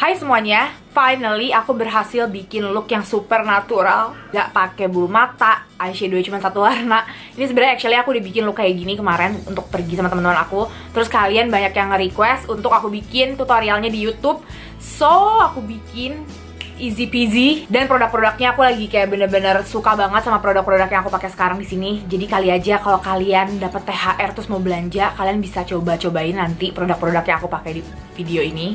Hai semuanya, finally aku berhasil bikin look yang super natural. Gak pakai bulu mata, eyeshadow cuma satu warna. Ini sebenarnya actually aku udah bikin look kayak gini kemarin untuk pergi sama teman-teman aku. Terus kalian banyak yang nge-request untuk aku bikin tutorialnya di YouTube. So, aku bikin easy peasy, dan produk-produknya aku lagi kayak bener-bener suka banget sama produk-produk yang aku pakai sekarang di sini. Jadi kali aja kalau kalian dapat THR terus mau belanja, kalian bisa coba-cobain nanti produk-produk yang aku pakai di video ini.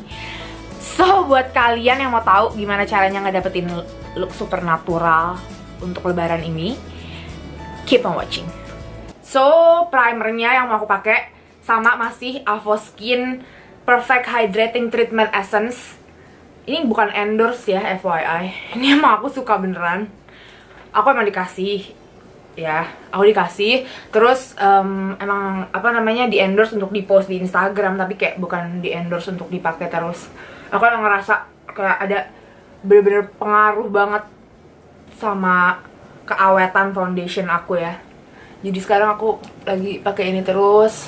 So, buat kalian yang mau tahu gimana caranya ngedapetin look super natural untuk lebaran ini, keep on watching. So, primernya yang mau aku pakai sama masih Avoskin Perfect Hydrating Treatment Essence. Ini bukan endorse ya, FYI. Ini emang aku suka beneran. Aku emang dikasih, ya, aku dikasih. Terus emang apa namanya di endorse untuk di post di Instagram, tapi kayak bukan di endorse untuk dipakai terus. Aku emang ngerasa kayak ada bener-bener pengaruh banget sama keawetan foundation aku ya. Jadi sekarang aku lagi pakai ini terus.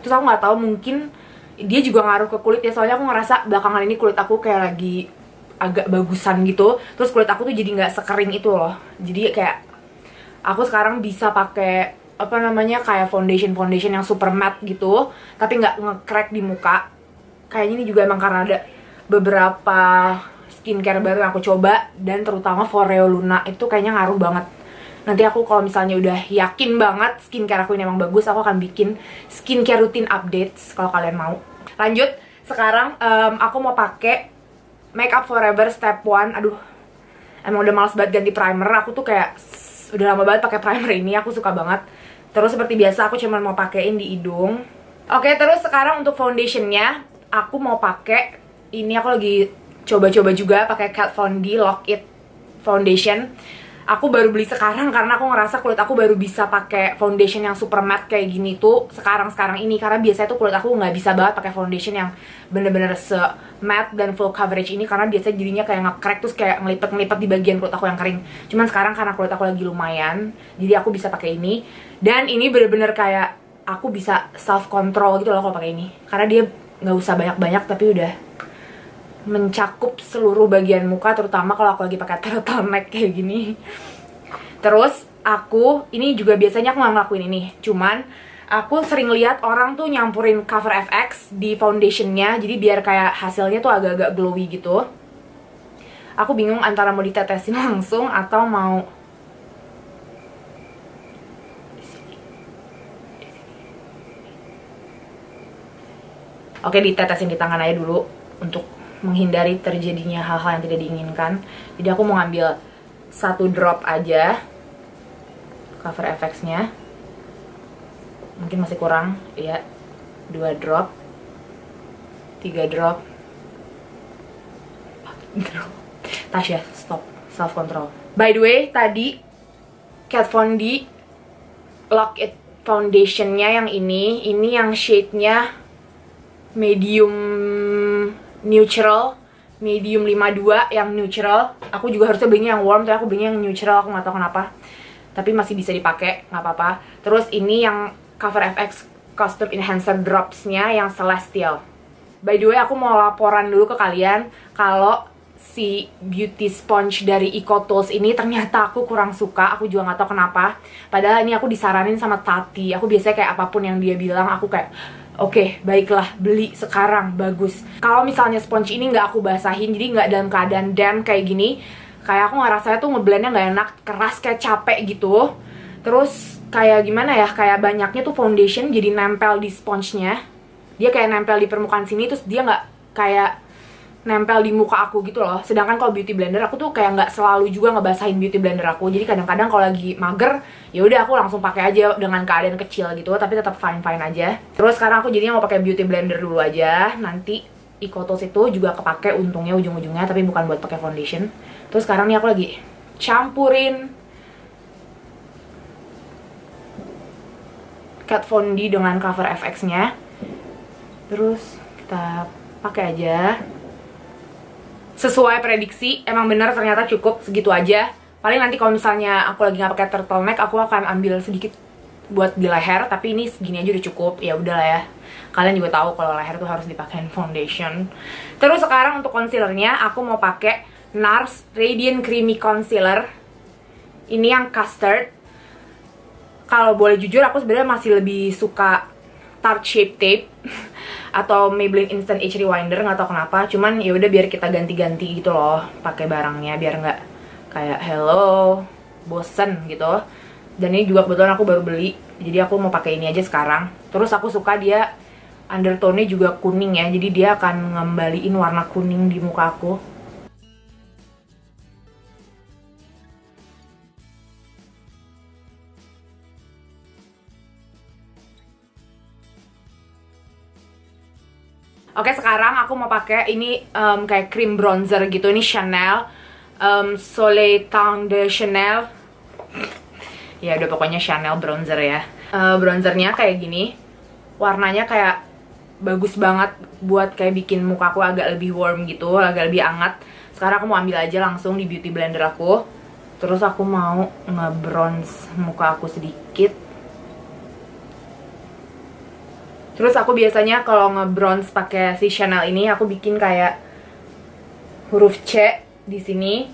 Terus aku nggak tahu, mungkin dia juga ngaruh ke kulit ya, soalnya aku ngerasa belakangan ini kulit aku kayak lagi agak bagusan gitu. Terus kulit aku tuh jadi nggak sekering itu loh. Jadi kayak aku sekarang bisa pakai apa namanya kayak foundation yang super matte gitu, tapi nggak nge-crack di muka. Kayaknya ini juga emang karena ada beberapa skincare baru yang aku coba, dan terutama Foreo Luna itu kayaknya ngaruh banget. Nanti aku kalau misalnya udah yakin banget skincare aku ini emang bagus, aku akan bikin skincare routine updates kalau kalian mau. Lanjut, sekarang aku mau pakai Makeup Forever Step 1. Aduh, emang udah males banget ganti primer. Aku tuh kayak udah lama banget pakai primer ini, aku suka banget. Terus seperti biasa aku cuma mau pakein di hidung. Oke, terus sekarang untuk foundationnya aku mau pakai ini. Aku lagi coba-coba juga pakai Kat Von D Lock It Foundation. Aku baru beli sekarang karena aku ngerasa kulit aku baru bisa pakai foundation yang super matte kayak gini tuh sekarang ini, karena biasanya tuh kulit aku nggak bisa banget pakai foundation yang bener-bener se matte dan full coverage ini, karena biasanya jadinya kayak nge-crack terus kayak ngelipet di bagian kulit aku yang kering. Cuman sekarang karena kulit aku lagi lumayan, jadi aku bisa pakai ini, dan ini bener-bener kayak aku bisa self control gitu loh kalau pakai ini, karena dia nggak usah banyak-banyak tapi udah mencakup seluruh bagian muka, terutama kalau aku lagi pakai turtleneck kayak gini. Terus aku ini juga biasanya aku nggak ngelakuin ini, cuman aku sering lihat orang tuh nyampurin Cover FX di foundationnya, jadi biar kayak hasilnya tuh agak-agak glowy gitu. Aku bingung antara mau ditetesin langsung atau mau oke, ditetesin di tangan aja dulu untuk menghindari terjadinya hal-hal yang tidak diinginkan. Jadi aku mau ngambil 1 drop aja Cover FX-nya. Mungkin masih kurang, ya. 2 drop, 3 drop, 4 drop. Tasya, stop, self control. By the way, tadi Kat Von D Lock It Foundation-nya yang ini yang shade-nya medium neutral, medium 52 yang neutral. Aku juga harusnya belinya yang warm, tapi aku belinya yang neutral, aku nggak tahu kenapa. Tapi masih bisa dipakai, nggak apa-apa. Terus ini yang Cover FX Custom Enhancer Drops-nya yang Celestial. By the way, aku mau laporan dulu ke kalian kalau si beauty sponge dari EcoTools ini ternyata aku kurang suka. Aku juga nggak tahu kenapa. Padahal ini aku disaranin sama Tati. Aku biasanya kayak apapun yang dia bilang, aku kayak oke, baiklah, beli sekarang, bagus. Kalau misalnya sponge ini nggak aku basahin, jadi nggak dalam keadaan damp kayak gini, kayak aku ngerasanya tuh ngeblendnya nggak enak, keras kayak capek gitu. Terus kayak gimana ya, kayak banyaknya tuh foundation jadi nempel di sponge-nya. Dia kayak nempel di permukaan sini, terus dia nggak kayak nempel di muka aku gitu loh. Sedangkan kalau beauty blender aku tuh kayak nggak selalu juga ngebasahin beauty blender aku. Jadi kadang-kadang kalau lagi mager, ya udah aku langsung pakai aja dengan keadaan kecil gitu, tapi tetap fine aja. Terus sekarang aku jadinya mau pakai beauty blender dulu aja. Nanti EcoTools itu juga kepake untungnya ujung-ujungnya, tapi bukan buat pakai foundation. Terus sekarang nih aku lagi campurin Kat Von D dengan Cover FX-nya. Terus kita pakai aja. Sesuai prediksi, emang benar ternyata cukup segitu aja. Paling nanti kalau misalnya aku lagi nggak pakai turtleneck, aku akan ambil sedikit buat di leher, tapi ini segini aja udah cukup. Ya udahlah ya, kalian juga tahu kalau leher tuh harus dipakein foundation. Terus sekarang untuk concealernya aku mau pakai NARS Radiant Creamy Concealer. Ini yang custard. Kalau boleh jujur, aku sebenarnya masih lebih suka Tarte Shape Tape atau Maybelline Instant Age Rewinder, nggak tahu kenapa. Cuman ya udah biar kita ganti-ganti gitu loh pakai barangnya, biar nggak kayak hello bosen gitu. Dan ini juga kebetulan aku baru beli, jadi aku mau pakai ini aja sekarang. Terus aku suka dia undertone-nya juga kuning ya, jadi dia akan ngembaliin warna kuning di muka aku. Oke, sekarang aku mau pakai ini kayak cream bronzer gitu. Ini Chanel Soleil Teint de Chanel. Ya udah pokoknya Chanel bronzer ya. Bronzernya kayak gini. Warnanya kayak bagus banget buat kayak bikin muka aku agak lebih warm gitu, agak lebih hangat. Sekarang aku mau ambil aja langsung di beauty blender aku. Terus aku mau nge-bronze muka aku sedikit. Terus aku biasanya kalau nge-bronze pakai si Chanel ini, aku bikin kayak huruf C di sini.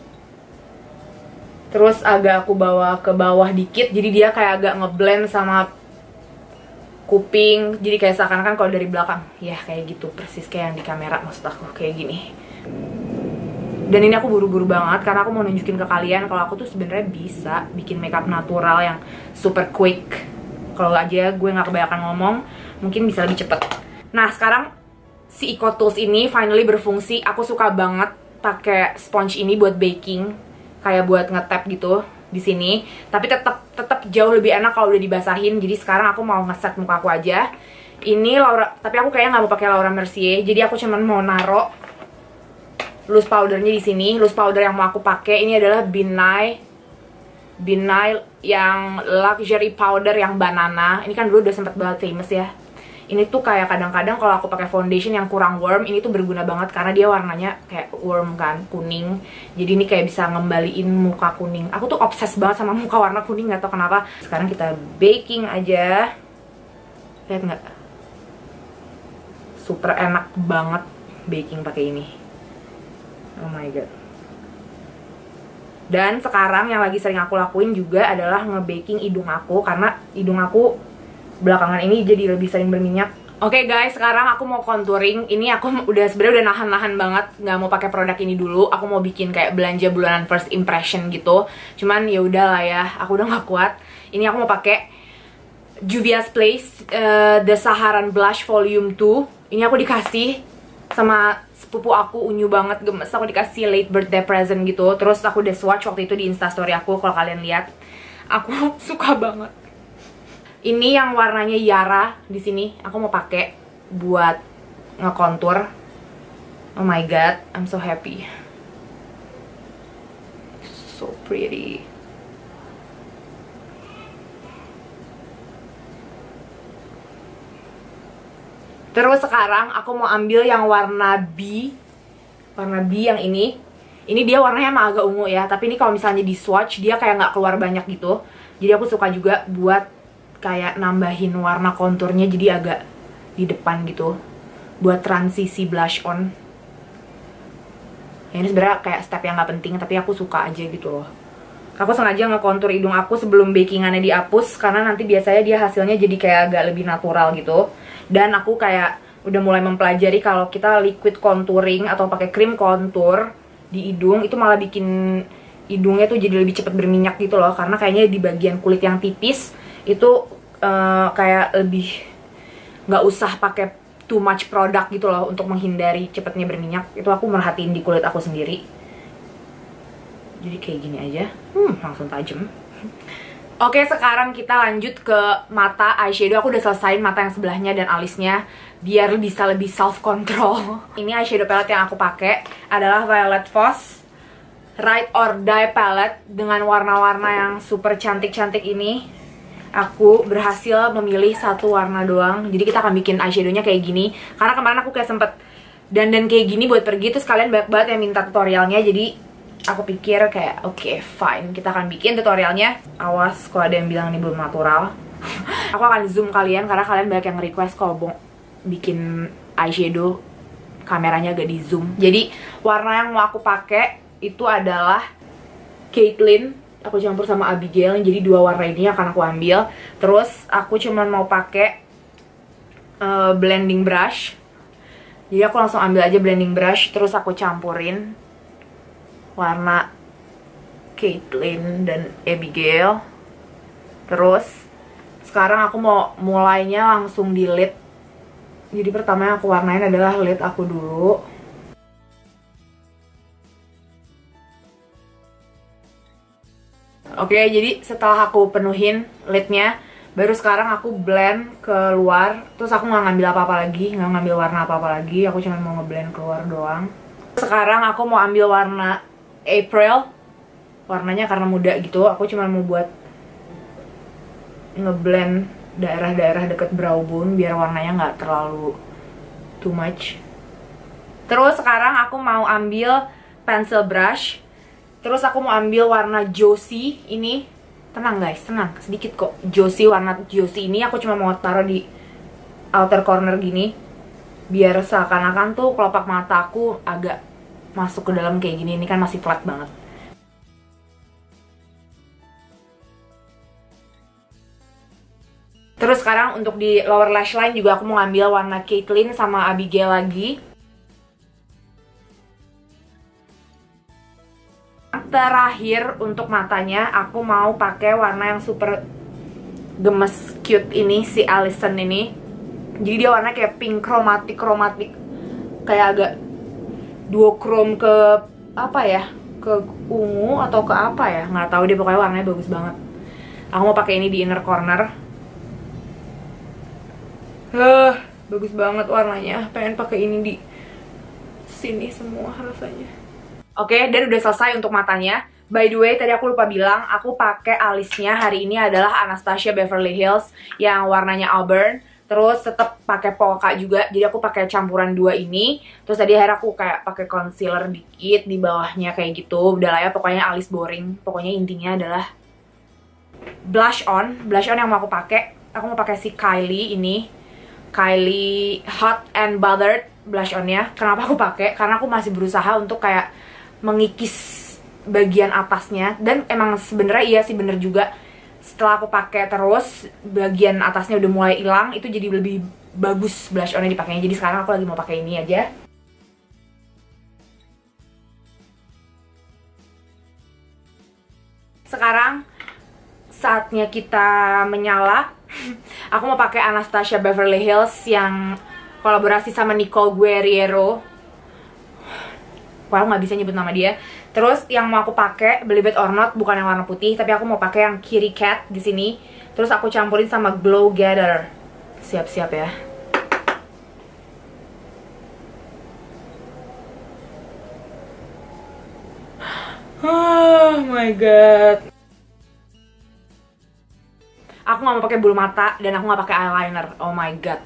Terus agak aku bawa ke bawah dikit, jadi dia kayak agak ngeblend sama kuping. Jadi kayak seakan-akan kalau dari belakang, ya kayak gitu persis kayak yang di kamera, maksud aku kayak gini. Dan ini aku buru-buru banget karena aku mau nunjukin ke kalian kalau aku tuh sebenarnya bisa bikin makeup natural yang super quick. Kalau aja gue nggak kebanyakan ngomong, mungkin bisa lebih cepet. Nah, sekarang si Eco Tools ini finally berfungsi. Aku suka banget pakai sponge ini buat baking, kayak buat nge-tap gitu di sini. Tapi tetap jauh lebih enak kalau udah dibasahin. Jadi sekarang aku mau nge-set muka aku aja. Ini Laura, tapi aku kayaknya nggak mau pakai Laura Mercier. Jadi aku cuman mau naro loose powdernya di sini. Loose powder yang mau aku pakai ini adalah Benai yang luxury powder yang banana. Ini kan dulu udah sempet banget famous ya. Ini tuh kayak kadang-kadang kalau aku pakai foundation yang kurang warm, ini tuh berguna banget karena dia warnanya kayak warm kan, kuning. Jadi ini kayak bisa ngembaliin muka kuning. Aku tuh obses banget sama muka warna kuning, nggak tau kenapa. Sekarang kita baking aja. Lihat nggak? Super enak banget baking pakai ini. Oh my god. Dan sekarang yang lagi sering aku lakuin juga adalah nge-baking hidung aku, karena hidung aku belakangan ini jadi lebih sering berminyak. Oke guys, sekarang aku mau contouring. Ini aku sebenarnya udah nahan-nahan banget nggak mau pakai produk ini dulu. Aku mau bikin kayak belanja bulanan first impression gitu. Cuman ya udahlah ya, aku udah nggak kuat. Ini aku mau pakai Juvia's Place The Saharan Blush Volume 2. Ini aku dikasih sama sepupu aku, unyu banget, gemes. Aku dikasih late birthday present gitu. Terus aku udah swatch waktu itu di instastory aku, kalau kalian lihat. Aku suka banget. Ini yang warnanya Yara di sini. Aku mau pakai buat ngekontur. Oh my god, I'm so happy. So pretty. Terus sekarang aku mau ambil yang warna B. Warna B yang ini. Ini dia warnanya emang agak ungu ya, tapi ini kalau misalnya di swatch dia kayak nggak keluar banyak gitu. Jadi aku suka juga buat kayak nambahin warna konturnya jadi agak di depan gitu, buat transisi blush on. Ya, ini sebenarnya kayak step yang nggak penting, tapi aku suka aja gitu loh. Aku sengaja ngekontur hidung aku sebelum bakingannya dihapus, karena nanti biasanya dia hasilnya jadi kayak agak lebih natural gitu. Dan aku kayak udah mulai mempelajari kalau kita liquid contouring atau pakai krim kontur di hidung itu malah bikin hidungnya tuh jadi lebih cepat berminyak gitu loh, karena kayaknya di bagian kulit yang tipis itu kayak lebih nggak usah pakai too much produk gitu loh untuk menghindari cepatnya berminyak. Itu aku merhatiin di kulit aku sendiri. Jadi kayak gini aja, langsung tajam. Oke, sekarang kita lanjut ke mata eyeshadow. Aku udah selesain mata yang sebelahnya dan alisnya biar bisa lebih self control. Ini eyeshadow palette yang aku pakai adalah Violet Voss Ride or Die palette dengan warna-warna yang super cantik-cantik ini. Aku berhasil memilih satu warna doang. Jadi kita akan bikin eyeshadownya kayak gini. Karena kemarin aku kayak sempet dandan kayak gini buat pergi, terus kalian banyak banget yang minta tutorialnya. Jadi aku pikir kayak oke, fine, kita akan bikin tutorialnya. Awas kalau ada yang bilang ini belum natural. Aku akan zoom kalian karena kalian banyak yang request kalau bikin eyeshadow kameranya agak di zoom. Jadi warna yang mau aku pakai itu adalah Caitlyn. Aku campur sama Abigail. Jadi dua warna ini akan aku ambil. Terus aku cuman mau pakai blending brush. Jadi aku langsung ambil aja blending brush. Terus aku campurin warna Caitlyn dan Abigail. Terus sekarang aku mau mulainya langsung di lid. Jadi pertama yang aku warnain adalah lid aku dulu. Oke, jadi setelah aku penuhin lidnya, baru sekarang aku blend keluar. Terus aku nggak ngambil apa-apa lagi, nggak ngambil warna apa-apa lagi. Aku cuma mau ngeblend keluar doang. Sekarang aku mau ambil warna April. Warnanya karena muda gitu, aku cuma mau buat ngeblend daerah-daerah deket brow bone biar warnanya nggak terlalu too much. Terus sekarang aku mau ambil pencil brush. Terus aku mau ambil warna Josie ini. Tenang guys, tenang, sedikit kok. Josie, warna Josie ini aku cuma mau taruh di outer corner gini, biar seakan-akan tuh kelopak mata aku agak masuk ke dalam kayak gini. Ini kan masih flat banget. Terus sekarang untuk di lower lash line juga aku mau ngambil warna Caitlyn sama Abigail lagi. Terakhir untuk matanya aku mau pakai warna yang super gemes cute ini, si Allison ini. Jadi dia warna kayak pink kromatik kayak agak duochrome ke apa ya, ke ungu atau ke apa ya, nggak tahu deh, pokoknya warnanya bagus banget. Aku mau pakai ini di inner corner. Bagus banget warnanya. Pengen pakai ini di sini semua rasanya. Oke, dan udah selesai untuk matanya. By the way, tadi aku lupa bilang, aku pakai alisnya hari ini adalah Anastasia Beverly Hills yang warnanya auburn. Terus tetap pakai polka juga. Jadi aku pakai campuran dua ini. Terus tadi akhirnya aku kayak pakai concealer dikit di bawahnya kayak gitu. Udah lah ya, pokoknya alis boring. Pokoknya intinya adalah blush on. Blush on yang mau aku pakai. Aku mau pakai si Kylie ini. Kylie Hot and Bothered blush on-nya. Kenapa aku pakai? Karena aku masih berusaha untuk kayak mengikis bagian atasnya. Dan emang sebenarnya iya sih, bener juga. Setelah aku pakai terus, bagian atasnya udah mulai hilang. Itu jadi lebih bagus blush on-nya dipakainya. Jadi sekarang aku lagi mau pakai ini aja. Sekarang saatnya kita menyala. Aku mau pakai Anastasia Beverly Hills yang kolaborasi sama Nicole Guerriero. Wah, aku nggak bisa nyebut nama dia. Terus yang mau aku pakai, Believe It or Not, bukan yang warna putih, tapi aku mau pakai yang Kitty Cat di sini. Terus aku campurin sama Glow Gather. Siap-siap ya. Oh my god. Aku nggak mau pakai bulu mata dan aku nggak pakai eyeliner. Oh my god.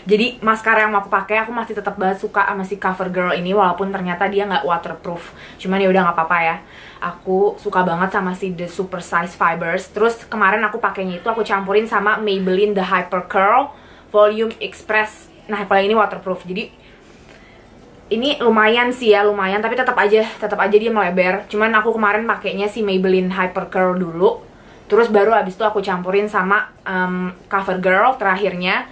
Jadi maskara yang mau aku pakai, aku masih tetap banget suka sama si CoverGirl ini, walaupun ternyata dia nggak waterproof. Cuman ya udah nggak apa-apa ya. Aku suka banget sama si The Super Size Fibers. Terus kemarin aku pakainya itu aku campurin sama Maybelline The Hyper Curl Volume Express. Nah, kalau ini waterproof. Jadi ini lumayan sih ya, lumayan, tapi tetap aja dia melebar. Cuman aku kemarin pakainya si Maybelline Hyper Curl dulu. Terus baru abis itu aku campurin sama CoverGirl terakhirnya.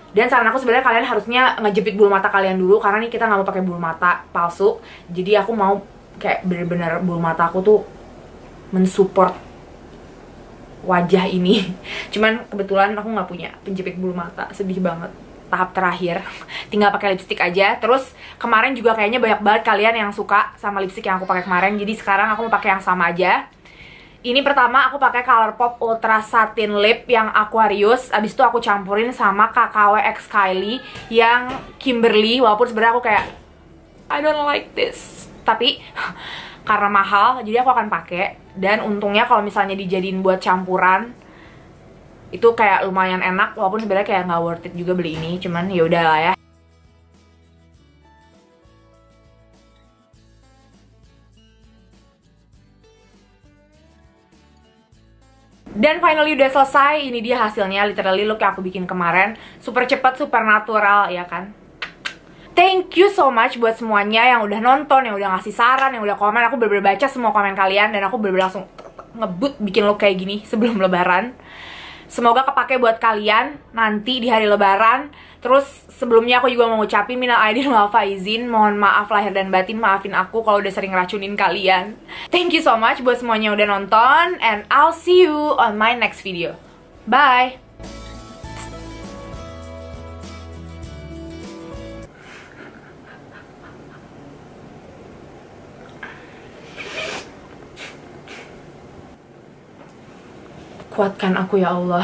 Dan saran aku sebenarnya kalian harusnya ngejepit bulu mata kalian dulu, karena nih kita nggak mau pakai bulu mata palsu. Jadi aku mau kayak bener-bener bulu mata aku tuh mensupport wajah ini. Cuman kebetulan aku nggak punya penjepit bulu mata, sedih banget. Tahap terakhir, tinggal pakai lipstick aja. Terus kemarin juga kayaknya banyak banget kalian yang suka sama lipstick yang aku pakai kemarin. Jadi sekarang aku mau pakai yang sama aja. Ini pertama aku pakai Colourpop Ultra Satin Lip yang Aquarius. Abis itu aku campurin sama KKW X Kylie yang Kimberly. Walaupun sebenarnya aku kayak I don't like this, tapi karena mahal jadi aku akan pakai. Dan untungnya kalau misalnya dijadiin buat campuran itu kayak lumayan enak. Walaupun sebenarnya kayak nggak worth it juga beli ini. Cuman ya udah lah ya. Dan finally udah selesai, ini dia hasilnya, literally look yang aku bikin kemarin. Super cepat, super natural, ya kan? Thank you so much buat semuanya yang udah nonton, yang udah ngasih saran, yang udah komen. Aku bener-bener baca semua komen kalian, dan aku bener-bener langsung ngebut bikin look kayak gini sebelum lebaran. Semoga kepake buat kalian nanti di hari lebaran. Terus sebelumnya aku juga mau ngucapin minal aidin wal faizin, mohon maaf lahir dan batin, maafin aku kalau udah sering racunin kalian. Thank you so much buat semuanya yang udah nonton, and I'll see you on my next video. Bye. Kuatkan aku ya Allah.